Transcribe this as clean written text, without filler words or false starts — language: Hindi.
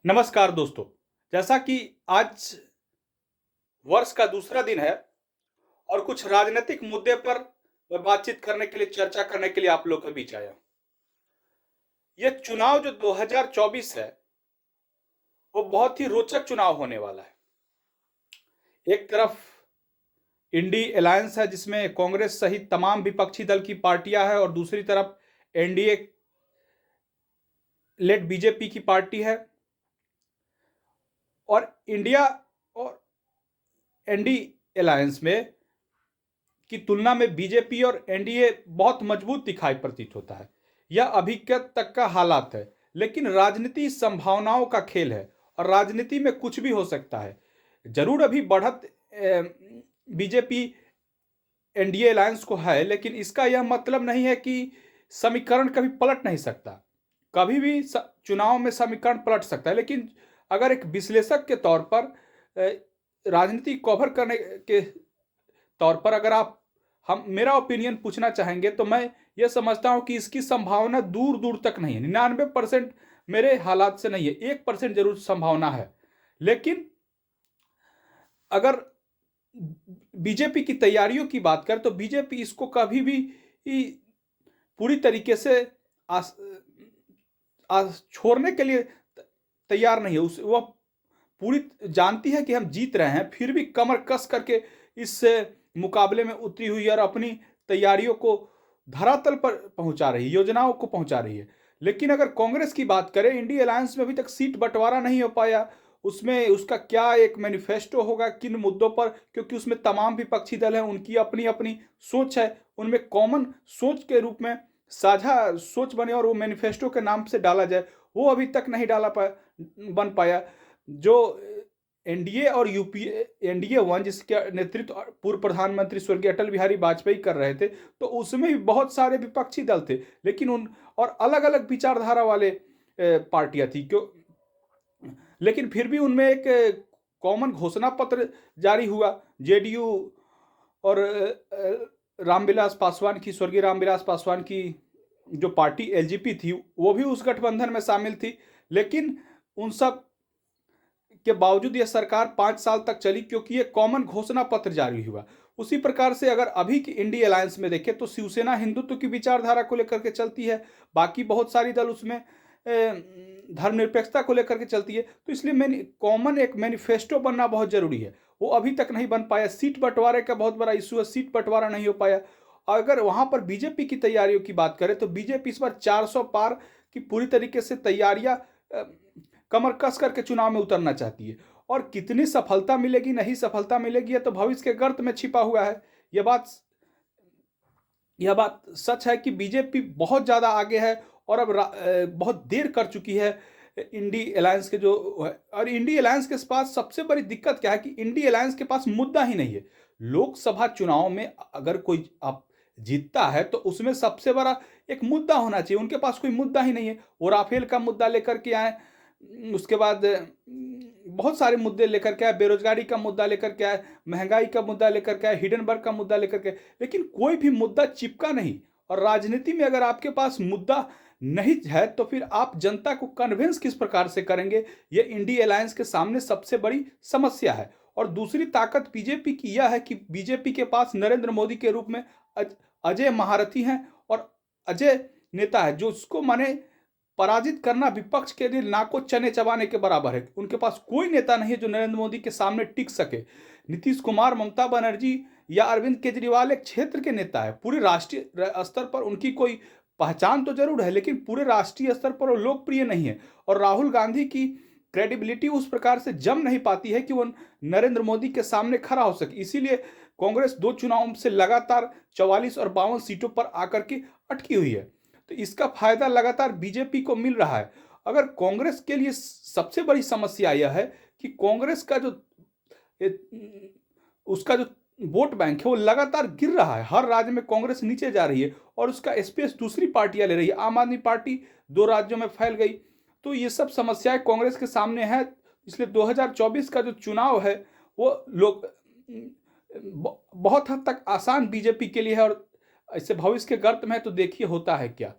नमस्कार दोस्तों। जैसा कि आज वर्ष का दूसरा दिन है और कुछ राजनीतिक मुद्दे पर मैं बातचीत करने के लिए, चर्चा करने के लिए आप लोग के बीच आया। ये चुनाव जो 2024 है, वो बहुत ही रोचक चुनाव होने वाला है। एक तरफ इंडी अलायंस है जिसमें कांग्रेस सहित तमाम विपक्षी दल की पार्टियां हैं और दूसरी तरफ एनडीए लेड बीजेपी की पार्टी है। और इंडिया और एनडी अलायंस में की तुलना में बीजेपी और एनडीए बहुत मजबूत दिखाई प्रतीत होता है। यह अभी तक का हालात है, लेकिन राजनीति संभावनाओं का खेल है और राजनीति में कुछ भी हो सकता है। जरूर अभी बढ़त बीजेपी एनडीए अलायंस को है, लेकिन इसका यह मतलब नहीं है कि समीकरण कभी पलट नहीं सकता। कभी भी चुनाव में समीकरण पलट सकता है, लेकिन अगर एक विश्लेषक के तौर पर राजनीति कवर करने के तौर पर अगर आप हम मेरा ओपिनियन पूछना चाहेंगे तो मैं ये समझता हूं कि इसकी संभावना दूर दूर तक नहीं है। 99% मेरे हालात से नहीं है, 1% जरूर संभावना है। लेकिन अगर बीजेपी की तैयारियों की बात करें तो बीजेपी इसको कभी भी पूरी तरीके से छोड़ने के लिए तैयार नहीं है। वह पूरी जानती है कि हम जीत रहे हैं, फिर भी कमर कस करके इस मुकाबले में उतरी हुई है और अपनी तैयारियों को धरातल पर पहुंचा रही है, योजनाओं को पहुंचा रही है। लेकिन अगर कांग्रेस की बात करें, इंडिया अलायंस में अभी तक सीट बंटवारा नहीं हो पाया। उसमें उसका क्या एक मैनिफेस्टो होगा, किन मुद्दों पर, क्योंकि उसमें तमाम विपक्षी दल हैं, उनकी अपनी अपनी सोच है। उनमें कॉमन सोच के रूप में साझा सोच बने और वो मैनिफेस्टो के नाम से डाला जाए, वो अभी तक नहीं बन पाया। जो एनडीए और यूपीए एनडीए वन, जिसका नेतृत्व पूर्व प्रधानमंत्री स्वर्गीय अटल बिहारी वाजपेयी कर रहे थे, तो उसमें भी बहुत सारे विपक्षी दल थे, लेकिन उन और अलग अलग विचारधारा वाले पार्टियां थी। क्यों? लेकिन फिर भी उनमें एक कॉमन घोषणा पत्र जारी हुआ। जेडीयू और रामविलास पासवान की, स्वर्गीय रामविलास पासवान की जो पार्टी एलजेपी थी, वो भी उस गठबंधन में शामिल थी। लेकिन उन सब के बावजूद यह सरकार 5 साल तक चली, क्योंकि ये कॉमन घोषणा पत्र जारी हुआ। उसी प्रकार से अगर अभी की इंडिया अलायंस में देखें तो शिवसेना हिंदुत्व की विचारधारा को लेकर के चलती है, बाकी बहुत सारी दल उसमें धर्मनिरपेक्षता को लेकर के चलती है। तो इसलिए कॉमन एक मैनिफेस्टो बनना बहुत जरूरी है, वो अभी तक नहीं बन पाया। सीट बंटवारे का बहुत बड़ा इशू है, सीट बंटवारा नहीं हो पाया। अगर वहां पर बीजेपी की तैयारियों की बात करें तो बीजेपी इस बार 400 पार की पूरी तरीके से तैयारियां कमर कस करके चुनाव में उतरना चाहती है। और कितनी सफलता मिलेगी, नहीं सफलता मिलेगी, यह तो भविष्य के गर्त में छिपा हुआ है। यह बात सच है कि बीजेपी बहुत ज्यादा आगे है और अब बहुत देर कर चुकी है इंडी अलायंस के जो है। और इंडी अलायंस के पास सबसे बड़ी दिक्कत क्या है कि इंडी अलायंस के पास मुद्दा ही नहीं है। लोकसभा चुनाव में अगर कोई आप जीतता है तो उसमें सबसे बड़ा एक मुद्दा होना चाहिए। उनके पास कोई मुद्दा ही नहीं है। वो राफेल का मुद्दा लेकर के आए, उसके बाद बहुत सारे मुद्दे लेकर के आए, बेरोजगारी का मुद्दा लेकर के आए, महंगाई का मुद्दा लेकर के आए, हिडनबर्ग का मुद्दा लेकर के, लेकिन कोई भी मुद्दा चिपका नहीं। और राजनीति में अगर आपके पास मुद्दा नहीं है तो फिर आप जनता को कन्विंस किस प्रकार से करेंगे? ये इंडिया अलायंस के सामने सबसे बड़ी समस्या है। और दूसरी ताकत बीजेपी की यह है कि बीजेपी के पास नरेंद्र मोदी के रूप में अजय महारथी हैं और अजय नेता है, जो उसको माने पराजित करना विपक्ष के लिए नाको चने चबाने के बराबर है। उनके पास कोई नेता नहीं है जो नरेंद्र मोदी के सामने टिक सके। नीतीश कुमार, ममता बनर्जी या अरविंद केजरीवाल एक क्षेत्र के नेता है। पूरे राष्ट्रीय स्तर पर उनकी कोई पहचान तो जरूर है, लेकिन पूरे राष्ट्रीय स्तर पर वो लोकप्रिय नहीं है। और राहुल गांधी की क्रेडिबिलिटी उस प्रकार से जम नहीं पाती है कि वो नरेंद्र मोदी के सामने खड़ा हो सके। इसीलिए कांग्रेस 2 चुनावों से लगातार 44 और 52 सीटों पर आकर के अटकी हुई है। तो इसका फायदा लगातार बीजेपी को मिल रहा है। अगर कांग्रेस के लिए सबसे बड़ी समस्या यह है कि कांग्रेस का जो उसका जो वोट बैंक है वो लगातार गिर रहा है। हर राज्य में कांग्रेस नीचे जा रही है और उसका स्पेस दूसरी पार्टियां ले रही है। आम आदमी पार्टी 2 राज्यों में फैल गई। तो ये सब समस्याएं कांग्रेस के सामने है। इसलिए 2024 का जो चुनाव है वो लोग बहुत हद तक आसान बीजेपी के लिए है। और इससे भविष्य के गर्त में है, तो देखिए होता है क्या।